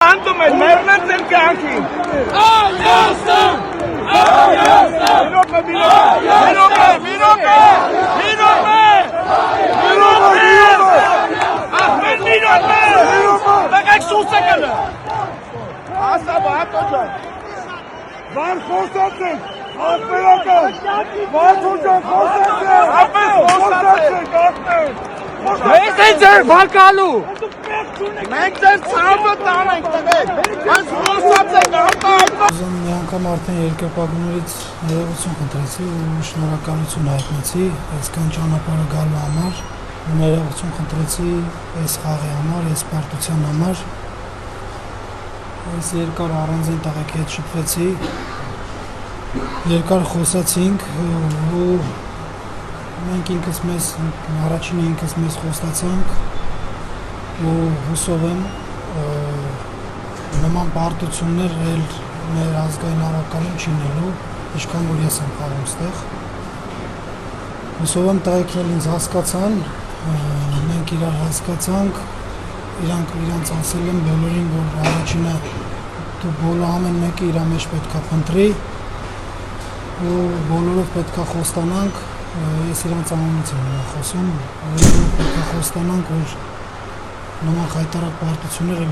Խանդում են, մերնեն ձեր կյանքին։ Բակակ սուսը կլը։ Ասա բատո ջան։ Վար խոսած ենք, ասպերական, վարդու ջան խոսած ենք, ապես խոսած ենք, ասպեր։ Ես են ձեր բարկալու։ Մենք ձեր ծավը տանենք տղեք, այս խոսած ենք, ապա Մի անգամ արդեն երկրպագուներից ներողություն խնդրեցի ու շնորհակալություն հայտնեցի այսքան ճանապարհը գալու համար ու ներողություն խնդրեցի այս խաղի համար, այս պարտության համար այս երկար առանձին տղեկի հետ շփվեցի երկար խոսացինք ու մենք ինքս մեզ առաջինը ինքս մեզ խոստացանք ու հուսով եմ նման պարտություններ էլ մեր ազգային առարկայում չի լինելու, ինչքան որ ես եմ խաղում ստեղ։ Հուսով եմ տղեկն էլ ինձ հասկացան, մենք իրար հասկացանք, իրանց ասել եմ բոլորին, որ առաջինը բոլոր ամեն մեկը իր մեջ պետք է փնտրի ու բոլորով պետք է խոստանանք, ես իրանց անունից եմ խոսում, բոլորով պետք է խոստանանք, որ նման խայտարակ պարտություններ էլ